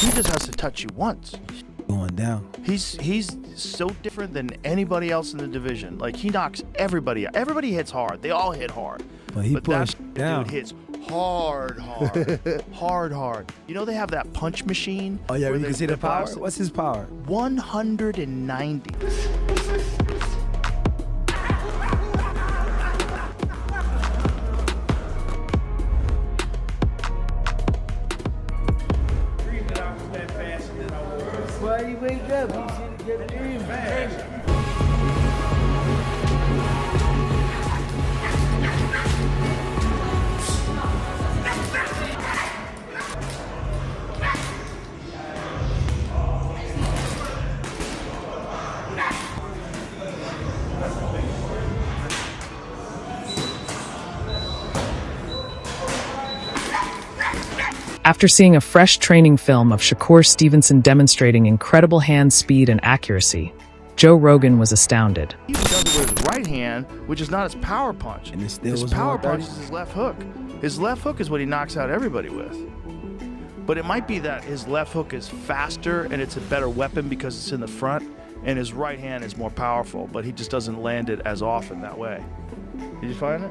He just has to touch you once. Going down. He's so different than anybody else in the division. Like, he knocks everybody out. Everybody hits hard. They all hit hard. But he pushed down. Dude hits hard. hard. You know they have that punch machine? Oh yeah, where you can see the power? What's his power? 190. Why you wake up? You should get a dream fast. After seeing a fresh training film of Shakur Stevenson demonstrating incredible hand speed and accuracy, Joe Rogan was astounded. He even does it with his right hand, which is not his power punch. And it still his was power 130? punch is his left hook. His left hook is what he knocks out everybody with. But it might be that his left hook is faster and it's a better weapon because it's in the front, and his right hand is more powerful, but he just doesn't land it as often that way. Did you find it?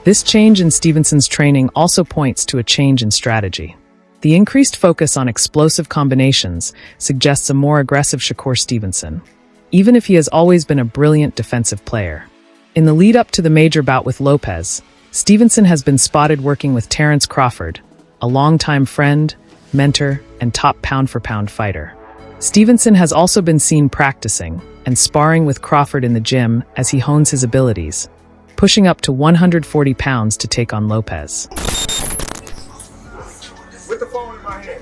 This change in Stevenson's training also points to a change in strategy. The increased focus on explosive combinations suggests a more aggressive Shakur Stevenson, even if he has always been a brilliant defensive player. In the lead-up to the major bout with Lopez, Stevenson has been spotted working with Terrence Crawford, a longtime friend, mentor, and top pound-for-pound fighter. Stevenson has also been seen practicing and sparring with Crawford in the gym as he hones his abilities, pushing up to 140 pounds to take on Lopez. With the phone in my hand.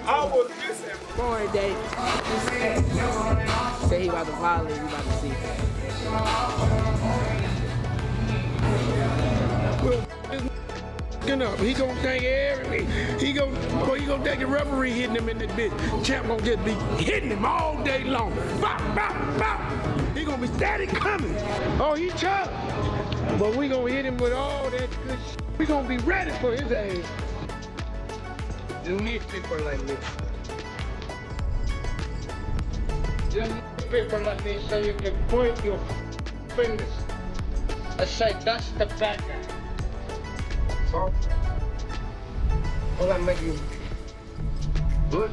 I was missing. Boring day. Say he about to violate, we about to see. Up. He gonna think he gonna think the referee hitting him in that bitch. Champ gonna just be hitting him all day long. Bop, bop, bop. He gonna be steady coming. Oh, he tough. But we gonna hit him with all that good shit. We gonna be ready for his ass. You need people like me. You need people like me so you can point your fingers and say that's the bad guy. So, will I make you good?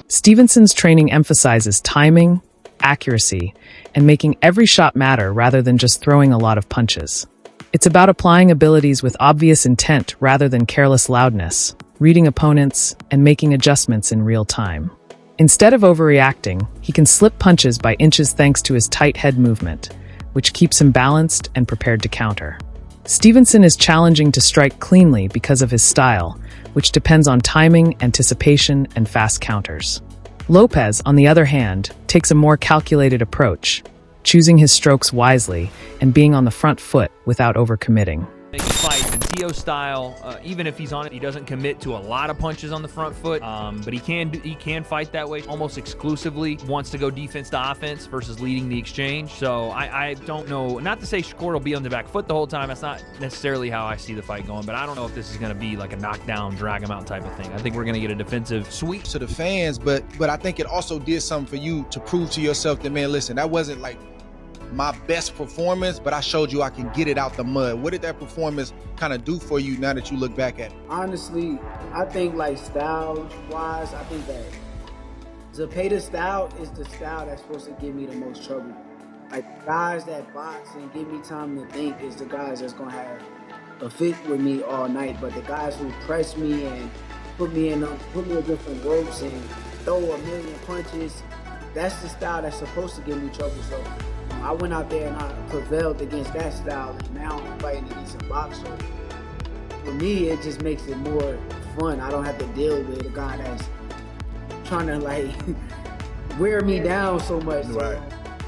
Stevenson's training emphasizes timing, accuracy, and making every shot matter rather than just throwing a lot of punches. It's about applying abilities with obvious intent rather than careless loudness, reading opponents, and making adjustments in real time. Instead of overreacting, he can slip punches by inches thanks to his tight head movement, which keeps him balanced and prepared to counter. Stevenson is challenging to strike cleanly because of his style, which depends on timing, anticipation, and fast counters. Lopez, on the other hand, takes a more calculated approach, choosing his strokes wisely and being on the front foot without overcommitting. Fights and Tio's style, even if he's on it, he doesn't commit to a lot of punches on the front foot, but he can fight that way almost exclusively. Wants to go defense to offense versus leading the exchange. So I don't know, not to say Shakur will be on the back foot the whole time. That's not necessarily how I see the fight going, but I don't know if this is going to be like a knockdown, drag him out type of thing. I think we're going to get a defensive sweep. To the fans, but I think it also did something for you to prove to yourself that, man, listen, that wasn't like my best performance, but I showed you I can get it out the mud. What did that performance kind of do for you now that you look back at it? Honestly, I think like style-wise, I think that Zepeda's style is the style that's supposed to give me the most trouble. Like guys that box and give me time to think is the guys that's gonna have a fit with me all night. But the guys who press me and put me in different ropes and throw a million punches, that's the style that's supposed to give me trouble. So I went out there and I prevailed against that style, and now I'm fighting against a boxer. For me, it just makes it more fun. I don't have to deal with a guy that's trying to like wear me down so much. Right.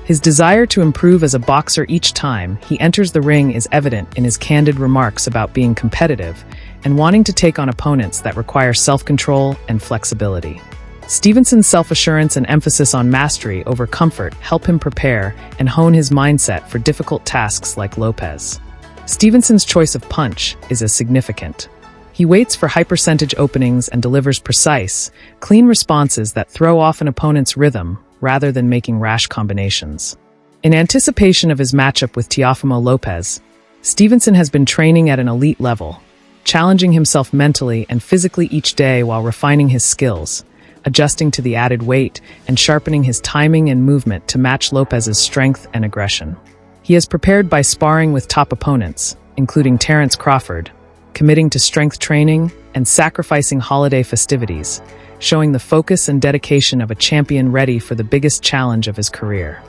His desire to improve as a boxer each time he enters the ring is evident in his candid remarks about being competitive and wanting to take on opponents that require self-control and flexibility. Stevenson's self-assurance and emphasis on mastery over comfort help him prepare and hone his mindset for difficult tasks like Lopez. Stevenson's choice of punch is as significant. He waits for high percentage openings and delivers precise, clean responses that throw off an opponent's rhythm rather than making rash combinations. In anticipation of his matchup with Teofimo Lopez, Stevenson has been training at an elite level, challenging himself mentally and physically each day while refining his skills, adjusting to the added weight, and sharpening his timing and movement to match Lopez's strength and aggression. He has prepared by sparring with top opponents, including Terrence Crawford, committing to strength training and sacrificing holiday festivities, showing the focus and dedication of a champion ready for the biggest challenge of his career.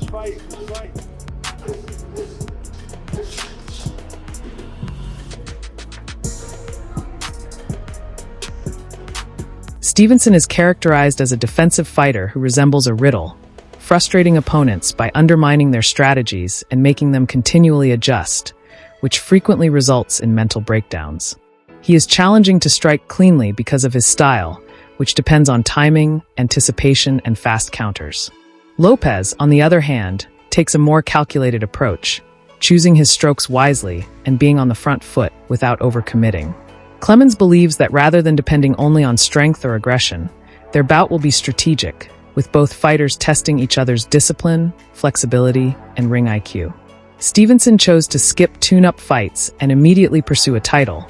Fight. Stevenson is characterized as a defensive fighter who resembles a riddle, frustrating opponents by undermining their strategies and making them continually adjust, which frequently results in mental breakdowns. He is challenging to strike cleanly because of his style, which depends on timing, anticipation, and fast counters. Lopez, on the other hand, takes a more calculated approach, choosing his strokes wisely and being on the front foot without overcommitting. Clemens believes that rather than depending only on strength or aggression, their bout will be strategic, with both fighters testing each other's discipline, flexibility, and ring IQ. Stevenson chose to skip tune-up fights and immediately pursue a title,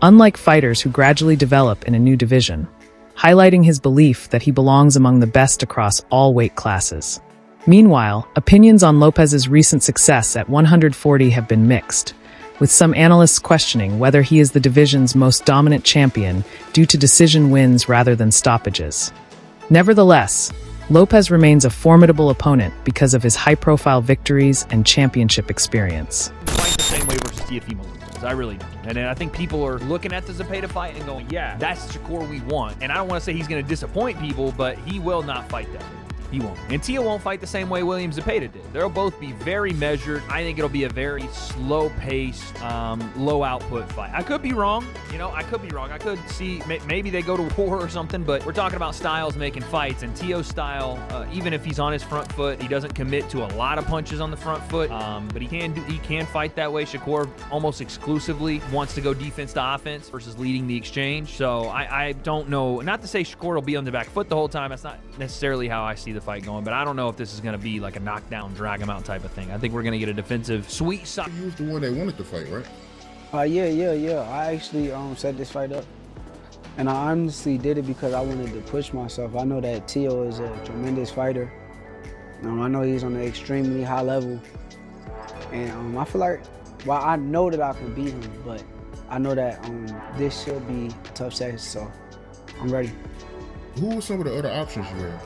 unlike fighters who gradually develop in a new division, highlighting his belief that he belongs among the best across all weight classes. Meanwhile, opinions on Lopez's recent success at 140 have been mixed, with some analysts questioning whether he is the division's most dominant champion due to decision wins rather than stoppages. Nevertheless, Lopez remains a formidable opponent because of his high-profile victories and championship experience. Fight the same way versus see Teofimo Lopez. I really don't. And then I think people are looking at the Zepeda fight and going, yeah, that's Shakur we want. And I don't want to say he's going to disappoint people, but he will not fight that way. He won't. And Tio won't fight the same way William Zepeda did. They'll both be very measured. I think it'll be a very slow-paced, low-output fight. I could be wrong. I could be wrong. I could see maybe they go to war or something, but we're talking about styles making fights. And Tio's style, even if he's on his front foot, he doesn't commit to a lot of punches on the front foot, but he can fight that way. Shakur almost exclusively wants to go defense to offense versus leading the exchange. So I don't know. Not to say Shakur will be on the back foot the whole time. That's not necessarily how I see the fight going, but I don't know if this is going to be like a knockdown, drag him out type of thing. I think we're going to get a defensive, sweet side. You was the one that wanted to fight, right? Yeah. I actually set this fight up, and I honestly did it because I wanted to push myself. I know that Tio is a tremendous fighter. I know he's on an extremely high level, and I feel like, well, I know that I can beat him, but I know that this should be a tough session, so I'm ready. Who were some of the other options you had?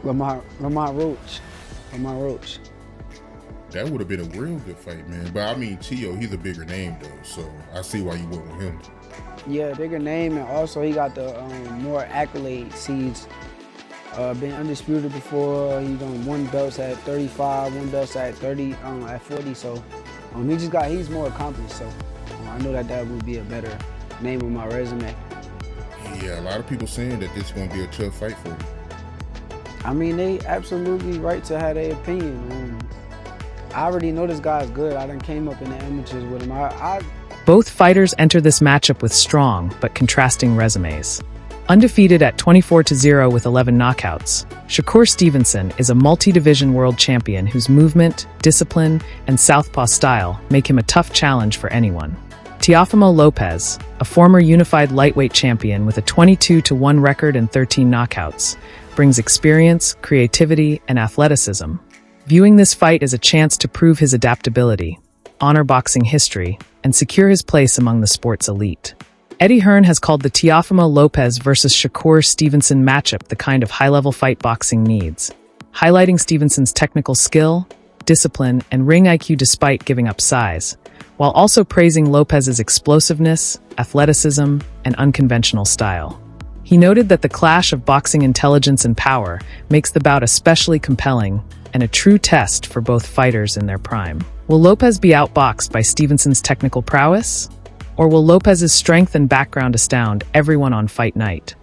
Lamar Roach. That would have been a real good fight, man. But I mean, Tio, he's a bigger name though, so I see why you went with him. Yeah, bigger name, and also he got the more accolade seeds. Been undisputed before. He done won belts at 35, won belts at 30, at 40. So he's more accomplished. So I know that would be a better name on my resume. Yeah, a lot of people saying that this is gonna be a tough fight for him. I mean, they absolutely right to have their opinion. I already know this guy's good. I done came up in the amateurs with him. Both fighters enter this matchup with strong but contrasting resumes. Undefeated at 24-0 with 11 knockouts, Shakur Stevenson is a multi-division world champion whose movement, discipline, and southpaw style make him a tough challenge for anyone. Teofimo Lopez, a former unified lightweight champion with a 22-1 record and 13 knockouts, brings experience, creativity, and athleticism. Viewing this fight as a chance to prove his adaptability, honor boxing history, and secure his place among the sport's elite. Eddie Hearn has called the Teofimo Lopez versus Shakur Stevenson matchup the kind of high-level fight boxing needs, highlighting Stevenson's technical skill, discipline, and ring IQ despite giving up size, while also praising Lopez's explosiveness, athleticism, and unconventional style. He noted that the clash of boxing intelligence and power makes the bout especially compelling and a true test for both fighters in their prime. Will Lopez be outboxed by Stevenson's technical prowess? Or will Lopez's strength and background astound everyone on fight night?